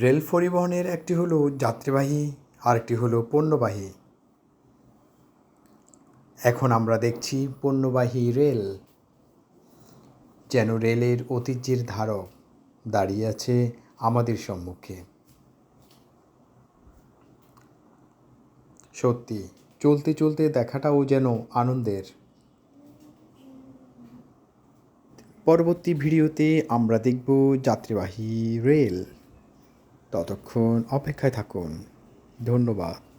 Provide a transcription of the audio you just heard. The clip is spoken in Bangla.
রেল পরিবহনের একটি হলো যাত্রীবাহী আর একটি হলো পণ্যবাহী। এখন আমরা দেখছি পণ্যবাহী রেল। যেন রেলের ঐতিহ্যের ধারক দাঁড়িয়ে আছে আমাদের সম্মুখে। সত্যি চলতে চলতে দেখাটাও যেন আনন্দের। পরবর্তী ভিডিওতে আমরা দেখব যাত্রীবাহী রেল। ততক্ষণ অপেক্ষায় থাকুন। ধন্যবাদ।